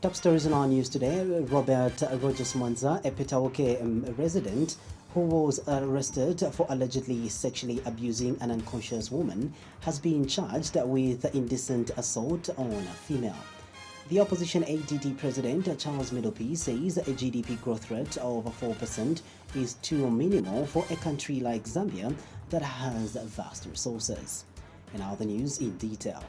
Top stories in our news today. Robert Rogers Mwanza, a Petaoke resident who was arrested for allegedly sexually abusing an unconscious woman, has been charged with indecent assault on a female. The opposition ADD president, Charles Middleby, says a GDP growth rate of 4% is too minimal for a country like Zambia that has vast resources. And now the news in detail.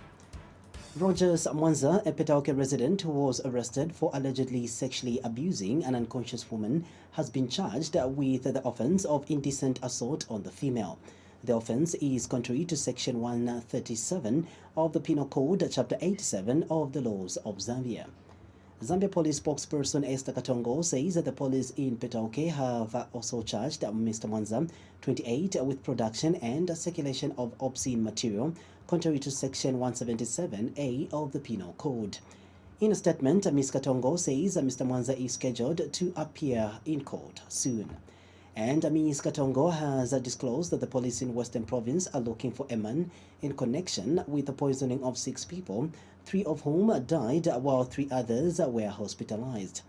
Rogers Mwanza, a Petauke resident who was arrested for allegedly sexually abusing an unconscious woman, has been charged with the offense of indecent assault on the female. The offense is contrary to Section 137 of the Penal Code, Chapter 87 of the laws of Zambia. Zambia Police spokesperson Esther Katongo says that the police in Petauke have also charged Mr. Mwanza, 28, with production and circulation of obscene material, contrary to Section 177A of the Penal Code. In a statement, Ms. Katongo says Mr. Mwanza is scheduled to appear in court soon. And Ms. Katongo has disclosed that the police in Western Province are looking for a man in connection with the poisoning of 6 people, 3 of whom died while 3 others were hospitalized.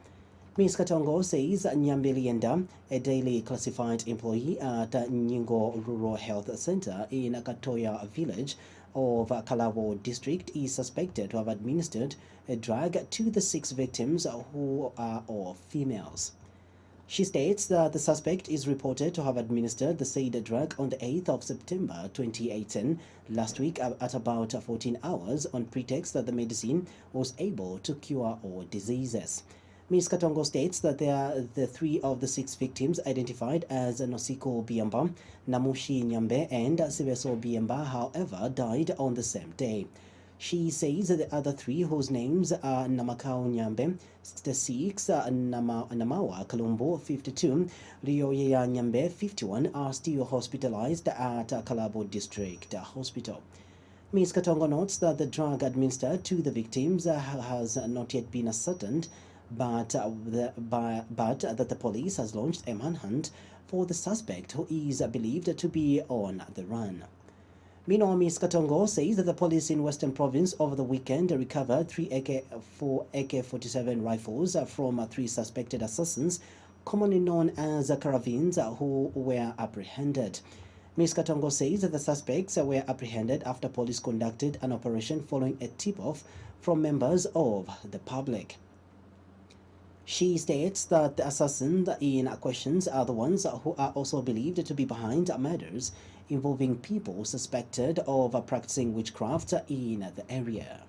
Ms. Katongo says Nyambe Lienda, a daily classified employee at Nyingo Rural Health Center in Katoya village of Kalabo district, is suspected to have administered a drug to the 6 victims, who are all females. She states that the suspect is reported to have administered the said drug on the 8th of September 2018, last week, at about 14 hours, on pretext that the medicine was able to cure all diseases. Ms. Katongo states that the 3 of the 6 victims identified as Nosiko Biamba, Namushi Nyambe, and Siveso Biamba, however, died on the same day. She says that the other 3, whose names are Namakau Nyambe, 66, Namawa Kalumbo, 52, Rioya Nyambe, 51, are still hospitalized at Kalabo District Hospital. Ms. Katongo notes that the drug administered to the victims has not yet been ascertained, but that the police has launched a manhunt for the suspect, who is believed to be on the run. Meanwhile, Ms. Katongo says that the police in Western Province over the weekend recovered 3 AK-47 rifles from 3 suspected assassins, commonly known as carabines, who were apprehended. Ms. Katongo says that the suspects were apprehended after police conducted an operation following a tip-off from members of the public. She states that the assassins in questions are the ones who are also believed to be behind murders involving people suspected of practicing witchcraft in the area.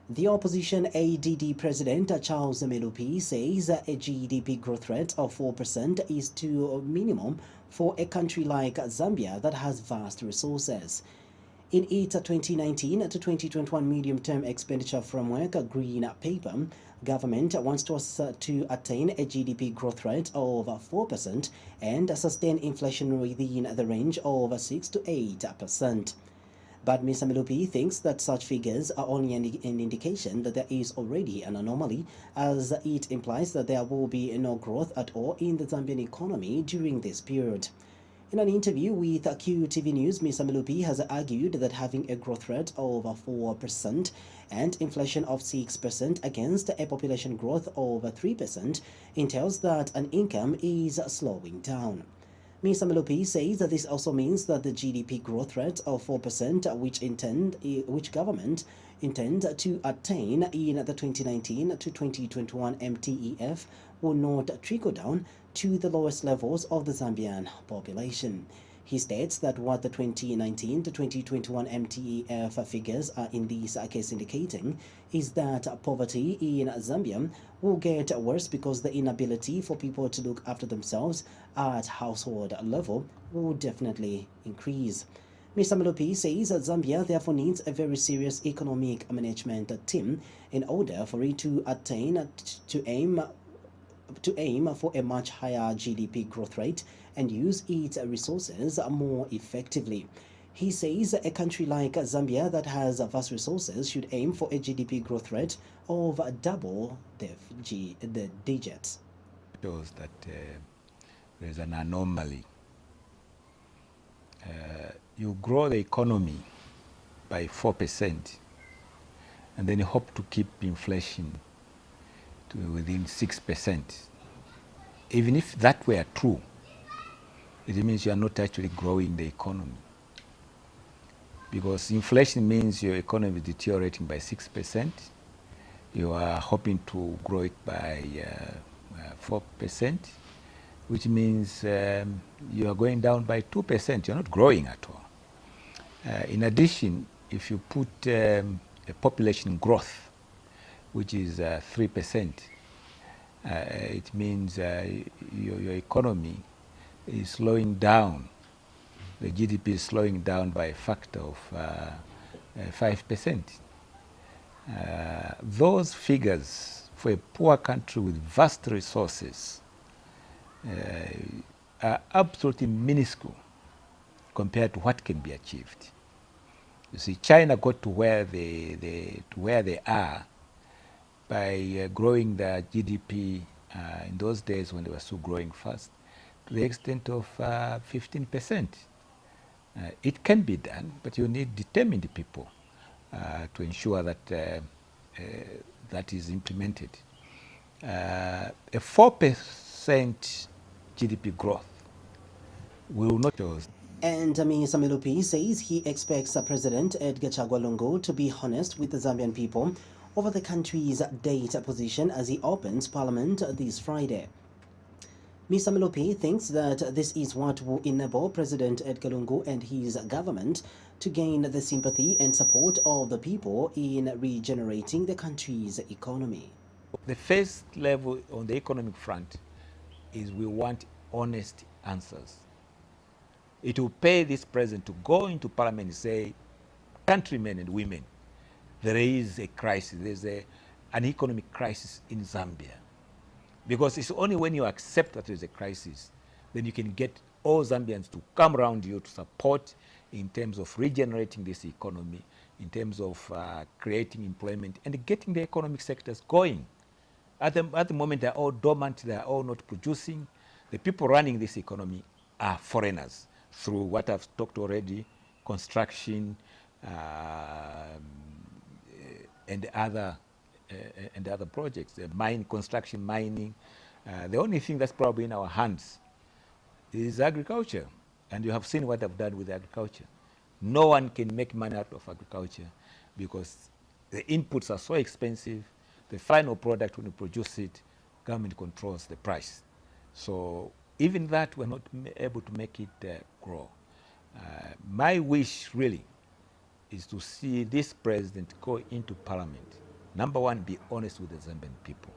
The opposition ADD president, Charles Melupi, says a GDP growth rate of 4% is too minimum for a country like Zambia that has vast resources. In its 2019 to 2021 medium-term expenditure framework green paper, government wants to attain a GDP growth rate of 4% and sustain inflation within the range of 6 to 8%. But Mr. Melupi thinks that such figures are only an indication that there is already an anomaly, as it implies that there will be no growth at all in the Zambian economy during this period. In an interview with QTV News, Mr. Melupi has argued that having a growth rate of 4% and inflation of 6% against a population growth of 3% entails that an income is slowing down. Mr. Melupi says that this also means that the GDP growth rate of 4%, which government intends to attain in the 2019 to 2021 MTEF, will not trickle down to the lowest levels of the Zambian population. He states that what the 2019 to 2021 MTEF figures are in this case indicating is that poverty in Zambia will get worse because the inability for people to look after themselves at household level will definitely increase. Mr. Melupi says that Zambia therefore needs a very serious economic management team in order for it to aim for a much higher GDP growth rate and use its resources more effectively. He says a country like Zambia that has vast resources should aim for a GDP growth rate of double the digits. Shows that there's an anomaly. You grow the economy by 4% and then you hope to keep inflation to within 6%. Even if that were true, it means you are not actually growing the economy. Because inflation means your economy is deteriorating by 6%. You are hoping to grow it by 4%, which means you are going down by 2%. You're not growing at all. In addition, if you put a population growth, which is 3%, it means your economy is slowing down. The GDP is slowing down by a factor of 5%. Those figures for a poor country with vast resources are absolutely minuscule compared to what can be achieved. You see, China got to where they are by growing their GDP in those days when they were still growing fast to the extent of 15%. It can be done, but you need determined people to ensure that that is implemented. A 4% GDP growth will not. And Mr. Milupi says he expects President Edgar Chagwa Lungu to be honest with the Zambian people over the country's date position as he opens Parliament this Friday. Mr. Milupi thinks that this is what will enable President Edgar Lungu and his government to gain the sympathy and support of the people in regenerating the country's economy. The first level on the economic front is we want honest answers. It will pay this president to go into parliament and say, countrymen and women, there is a crisis, there's an economic crisis in Zambia. Because it's only when you accept that there's a crisis, then you can get all Zambians to come around you to support in terms of regenerating this economy, in terms of creating employment and getting the economic sectors going. At the moment, they're all dormant, they're all not producing. The people running this economy are foreigners through what I've talked already, construction and other projects, construction, mining. The only thing that's probably in our hands is agriculture. And you have seen what I've done with agriculture. No one can make money out of agriculture because the inputs are so expensive. The final product, when you produce it, government controls the price. So even that, we're not able to make it grow. My wish really is to see this president go into parliament. Number one, be honest with the Zambian people.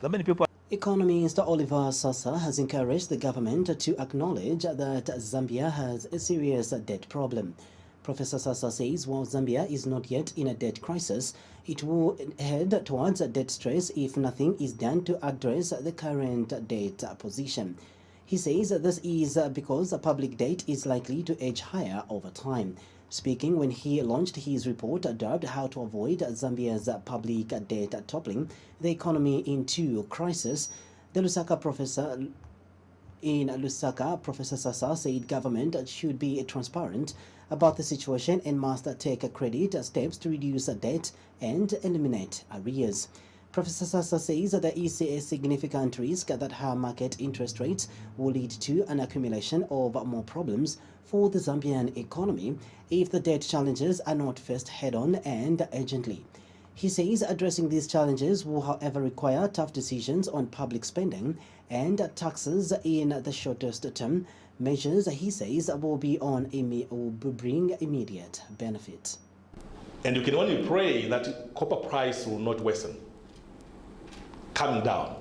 Zambian people. Economist Oliver Sasa has encouraged the government to acknowledge that Zambia has a serious debt problem. Professor Sasa says while Zambia is not yet in a debt crisis, it will head towards debt stress if nothing is done to address the current debt position. He says this is because public debt is likely to edge higher over time. Speaking when he launched his report dubbed How to Avoid Zambia's Public Debt Toppling the Economy into Crisis, Professor Sasa said government should be transparent about the situation and must take credit steps to reduce debt and eliminate arrears. Professor Sasa says that there is a significant risk that higher market interest rates will lead to an accumulation of more problems for the Zambian economy if the debt challenges are not faced head-on and urgently. He says addressing these challenges will, however, require tough decisions on public spending and taxes in the shortest term. Measures, he says, will bring immediate benefit. And you can only pray that copper price will not worsen, come down.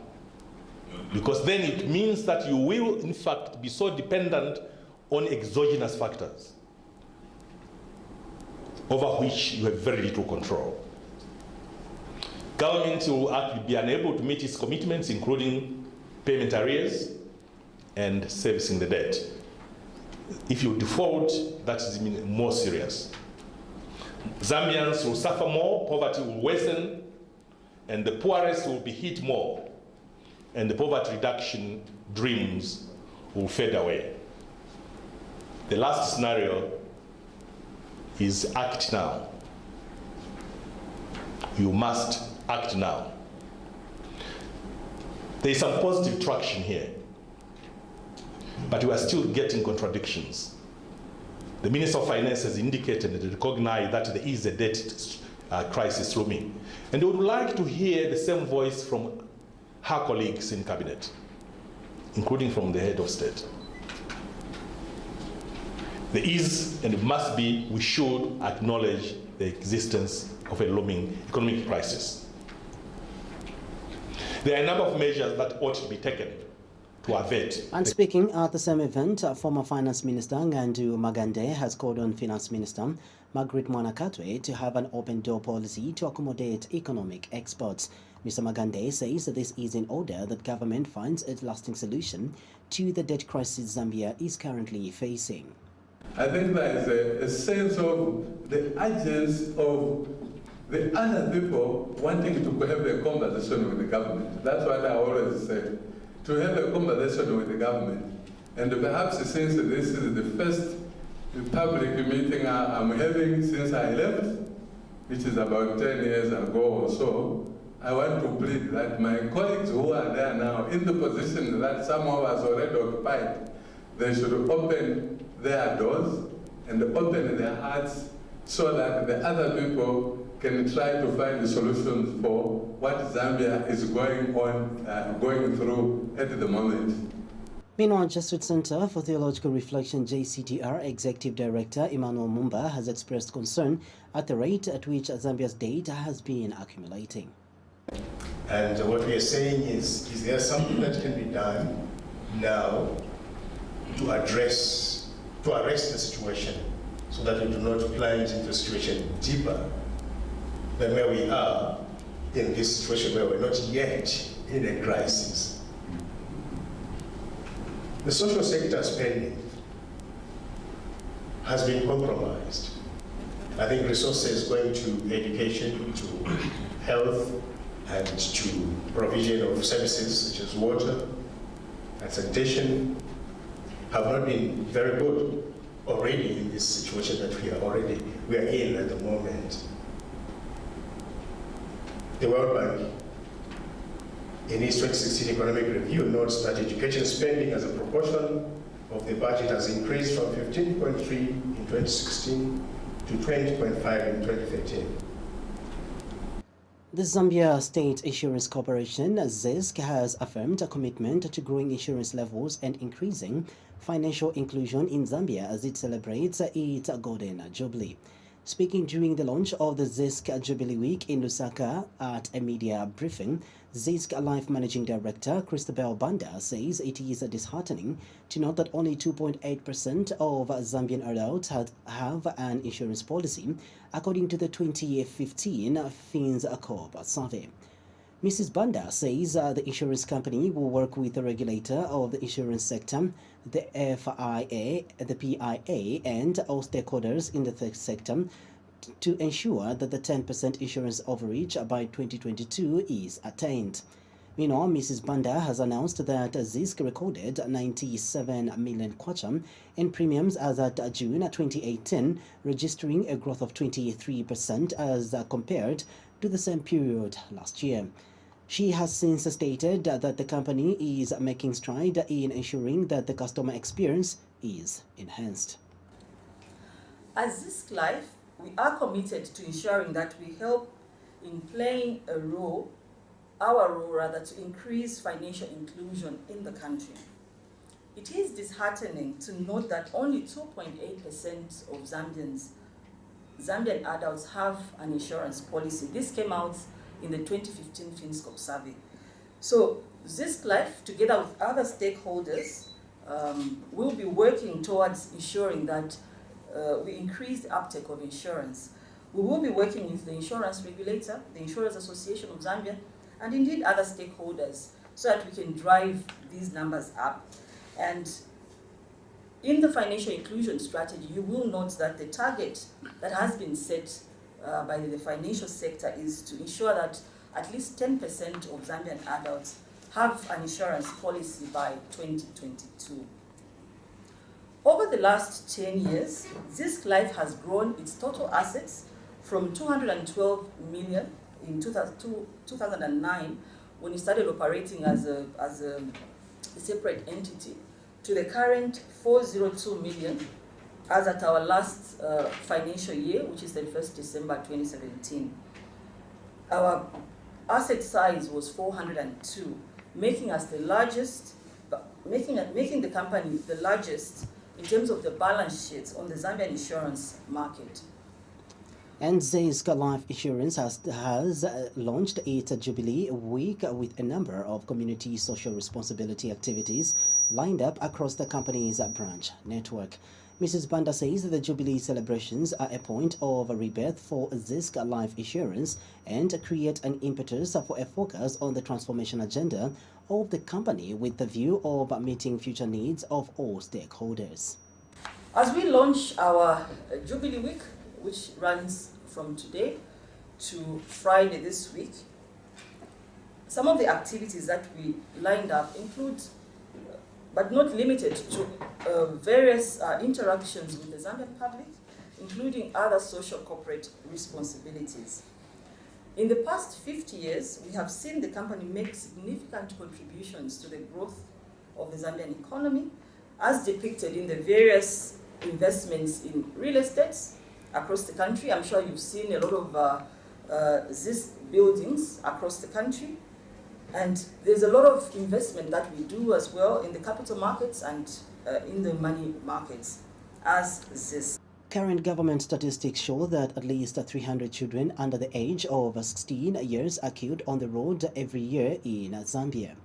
Because then it means that you will, in fact, be so dependent on exogenous factors over which you have very little control. Government will actually be unable to meet its commitments, including payment arrears and servicing the debt. If you default, that is more serious. Zambians will suffer more, poverty will worsen, and the poorest will be hit more, and the poverty reduction dreams will fade away. The last scenario is act now. You must act now. There is some positive traction here, but we are still getting contradictions. The Minister of Finance has indicated and recognized that there is a debt crisis looming. And we would like to hear the same voice from her colleagues in Cabinet, including from the head of state. There is and must be, we should acknowledge the existence of a looming economic crisis. There are a number of measures that ought to be taken to avert. And speaking at the same event, former Finance Minister Ngandu Magande has called on Finance Minister Margaret Mwanakatwe to have an open door policy to accommodate economic exports. Mr. Magande says that this is in order that government finds a lasting solution to the debt crisis Zambia is currently facing. I think there is a sense of the urgency of the other people wanting to have a conversation with the government. That's what I always say, to have a conversation with the government. And perhaps since this is the first public meeting I'm having since I left, which is about 10 years ago or so, I want to plead that my colleagues who are there now in the position that some of us already occupied, they should open their doors and open their hearts so that the other people can try to find solutions for what Zambia is going through at the moment. Meanwhile, Jesuit Center for Theological Reflection JCTR Executive Director Emmanuel Mumba has expressed concern at the rate at which Zambia's debt has been accumulating. And what we are saying is there something that can be done now to arrest the situation so that we do not plunge into a situation deeper than where we are in this situation where we're not yet in a crisis. The social sector spending has been compromised. I think resources going to education, to health, and to provision of services such as water and sanitation have not been very good already in this situation that we are in at the moment. The World Bank, in its 2016 economic review, notes that education spending as a proportion of the budget has increased from 15.3 in 2016 to 20.5 in 2013. The Zambia State Insurance Corporation, ZISC, has affirmed a commitment to growing insurance levels and increasing financial inclusion in Zambia as it celebrates its Golden Jubilee. Speaking during the launch of the ZISC Jubilee Week in Lusaka at a media briefing, ZISC Life Managing Director Christabel Banda says it is disheartening to note that only 2.8% of Zambian adults have an insurance policy, according to the 2015 FinCorp survey. Mrs. Banda says the insurance company will work with the regulator of the insurance sector, the FIA, the PIA, and all stakeholders in the third sector to ensure that the 10% insurance overreach by 2022 is attained. Meanwhile, Mrs. Banda has announced that ZISC recorded 97 million kwacha in premiums as at June 2018, registering a growth of 23% as compared to the same period last year. She has since stated that the company is making stride in ensuring that the customer experience is enhanced. As ZISC Life, we are committed to ensuring that we help in playing our role to increase financial inclusion in the country. It is disheartening to note that only 2.8% of Zambian adults have an insurance policy. This came out in the 2015 FinCorp survey. So ZISC Life, together with other stakeholders, will be working towards ensuring that we increase the uptake of insurance. We will be working with the insurance regulator, the Insurance Association of Zambia, and indeed other stakeholders, so that we can drive these numbers up. And in the financial inclusion strategy, you will note that the target that has been set by the financial sector is to ensure that at least 10% of Zambian adults have an insurance policy by 2022. Over the last 10 years, ZISC Life has grown its total assets from 212 million in 2009, when it started operating as a separate entity, to the current 402 million as at our last financial year, which is 31st December 2017. Our asset size was 402, making us the largest, making the company the largest in terms of the balance sheets on the Zambian insurance market. And Zisk Life Insurance has launched its Jubilee Week with a number of community social responsibility activities lined up across the company's branch network. Mrs. Banda says the Jubilee celebrations are a point of rebirth for Zisk Life Insurance and create an impetus for a focus on the transformation agenda of the company with the view of meeting future needs of all stakeholders. As we launch our Jubilee Week, which runs from today to Friday this week, some of the activities that we lined up include, but not limited to, various interactions with the Zambian public, including other social corporate responsibilities. In the past 50 years, we have seen the company make significant contributions to the growth of the Zambian economy, as depicted in the various investments in real estate across the country. I'm sure you've seen a lot of these buildings across the country. And there's a lot of investment that we do as well in the capital markets and in the money markets as this. Current government statistics show that at least 300 children under the age of 16 years are killed on the road every year in Zambia.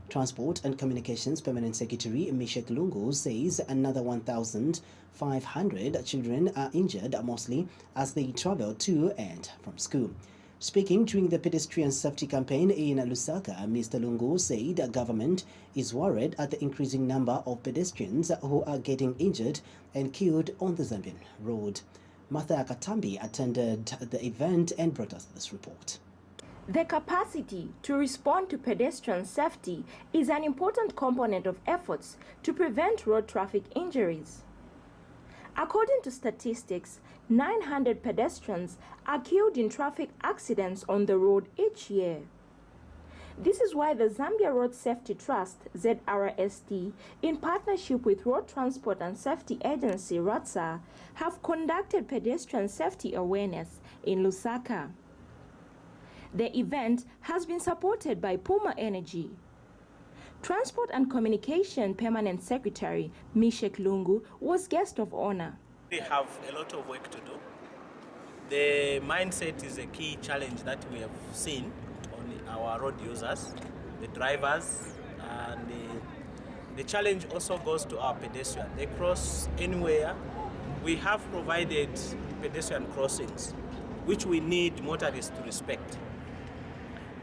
Transport and Communications Permanent Secretary Mishek Lungu says another 1,500 children are injured, mostly as they travel to and from school. Speaking during the pedestrian safety campaign in Lusaka, Mr. Lungu said the government is worried at the increasing number of pedestrians who are getting injured and killed on the Zambian road. Martha Katambi attended the event and brought us this report. The capacity to respond to pedestrian safety is an important component of efforts to prevent road traffic injuries. According to statistics, 900 pedestrians are killed in traffic accidents on the road each year. This is why the Zambia Road Safety Trust, ZRST, in partnership with Road Transport and Safety Agency, RATSA, have conducted pedestrian safety awareness in Lusaka. The event has been supported by Puma Energy. Transport and Communication Permanent Secretary Mishek Lungu was guest of honor. We have a lot of work to do. The mindset is a key challenge that we have seen on our road users, the drivers, and the challenge also goes to our pedestrians. They cross anywhere. We have provided pedestrian crossings, which we need motorists to respect.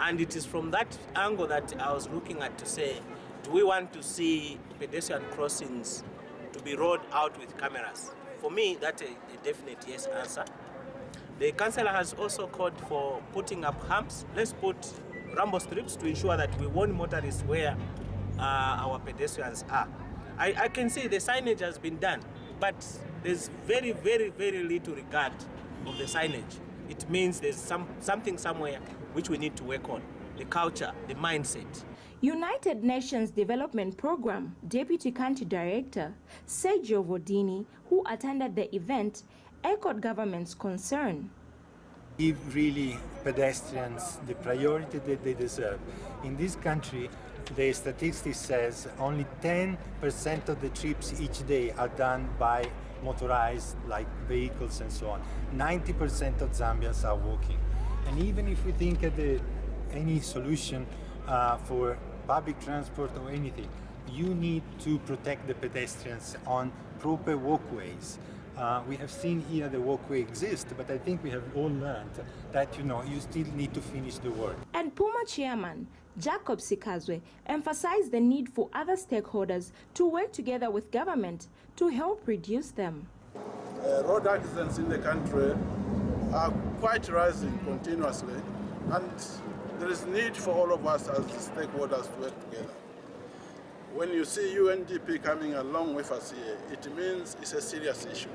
And it is from that angle that I was looking at to say, do we want to see pedestrian crossings to be rolled out with cameras? For me, that's a definite yes answer. The councillor has also called for putting up humps. Let's put rumble strips to ensure that we warn motorists where our pedestrians are. I can see the signage has been done, but there's very, very, very little regard of the signage. It means there's something somewhere which we need to work on, the culture, the mindset. United Nations Development Program Deputy Country Director Sergio Vodini, who attended the event, echoed government's concern. Give really pedestrians the priority that they deserve. In this country, the statistics says only 10% of the trips each day are done by motorized, like vehicles and so on. 90% of Zambians are walking. And even if we think of any solution for public transport or anything, you need to protect the pedestrians on proper walkways. We have seen here the walkway exists, but I think we have all learned that, you still need to finish the work. And Puma chairman Jacob Sikazwe emphasized the need for other stakeholders to work together with government to help reduce them. Road accidents in the country are quite rising continuously, and there is need for all of us as stakeholders to work together. When you see UNDP coming along with us here, it means it's a serious issue.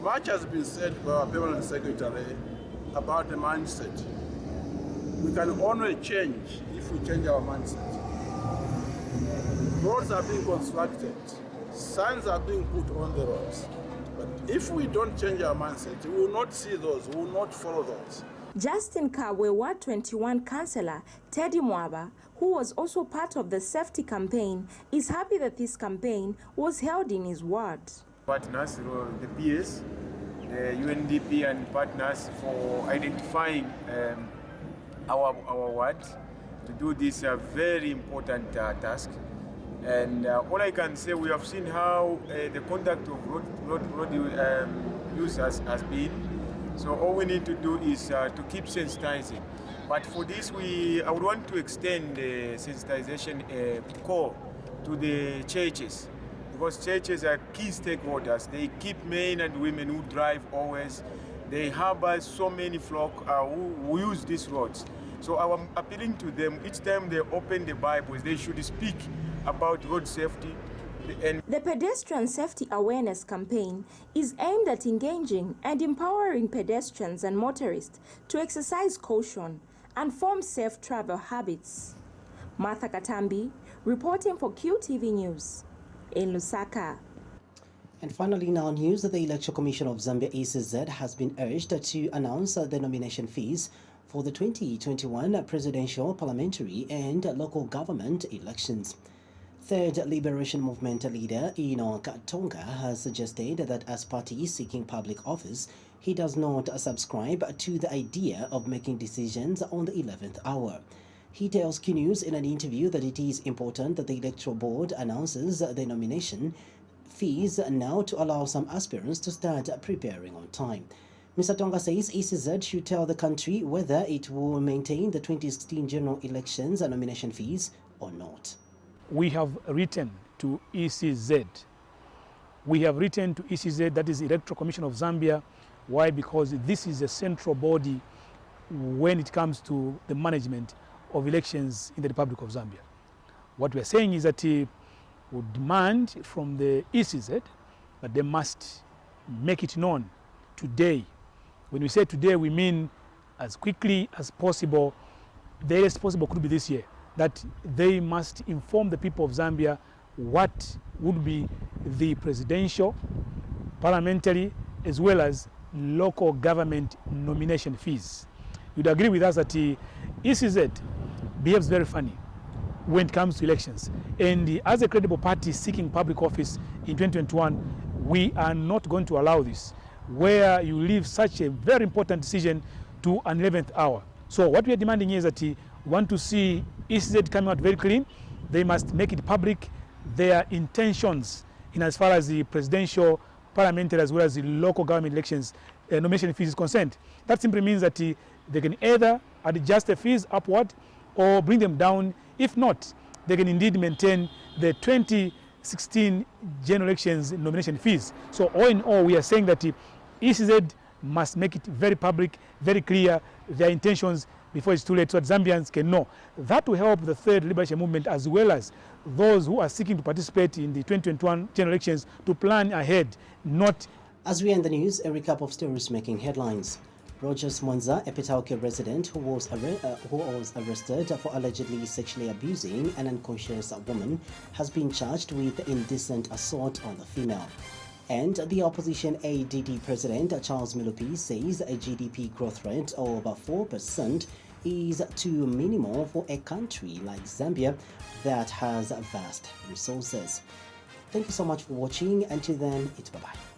Much has been said by our Permanent Secretary about the mindset. We can only change if we change our mindset. Roads are being constructed, signs are being put on the roads. But if we don't change our mindset, we will not see those, we will not follow those. Justin Kabwe Ward 21 Councillor Teddy Mwaba, who was also part of the safety campaign, is happy that this campaign was held in his ward. Partners, the PS, the UNDP and partners for identifying our ward to do this very important task. And all I can say, we have seen how the conduct of road use has been. So all we need to do is to keep sensitizing. But for this, I would want to extend the sensitization call to the churches, because churches are key stakeholders. They keep men and women who drive always. They harbor so many flock who use these roads. So I'm appealing to them, each time they open the Bibles, they should speak about road safety. The Pedestrian Safety Awareness Campaign is aimed at engaging and empowering pedestrians and motorists to exercise caution and form safe travel habits. Martha Katambi, reporting for QTV News in Lusaka. And finally, in our news, the Election Commission of Zambia ECZ has been urged to announce the nomination fees for the 2021 presidential, parliamentary and local government elections. Third Liberation Movement leader Enoch Tonga has suggested that as party seeking public office, he does not subscribe to the idea of making decisions on the 11th hour. He tells Q News in an interview that it is important that the Electoral Board announces the nomination fees now to allow some aspirants to start preparing on time. Mr. Tonga says ECZ should tell the country whether it will maintain the 2016 general elections nomination fees or not. We have written to ECZ. We have written to ECZ, that is the Electoral Commission of Zambia. Why? Because this is a central body when it comes to the management of elections in the Republic of Zambia. What we are saying is that we demand from the ECZ that they must make it known today. When we say today, we mean as quickly as possible. The earliest possible could be this year, that they must inform the people of Zambia what would be the presidential, parliamentary, as well as local government nomination fees. You'd agree with us that ECZ behaves very funny when it comes to elections. And as a credible party seeking public office in 2021, we are not going to allow this, where you leave such a very important decision to an 11th hour. So what we are demanding is that we want to see ECZ coming out very clean. They must make it public, their intentions in as far as the presidential, parliamentary, as well as the local government elections nomination fees is concerned. That simply means that they can either adjust the fees upward or bring them down. If not, they can indeed maintain the 2016 general elections nomination fees. So all in all, we are saying that ECZ must make it very public, very clear, their intentions before it's too late, so that Zambians can know. That will help the Third Liberation Movement, as well as those who are seeking to participate in the 2021 general elections, to plan ahead, not... As we end the news, a recap of stories making headlines. Rogers Mwanza, a Petauke resident who was arrested for allegedly sexually abusing an unconscious woman, has been charged with indecent assault on the female. And the opposition ADD president Charles Milupi says a GDP growth rate of 4% is too minimal for a country like Zambia that has vast resources. Thank you so much for watching. Until then, it's bye-bye.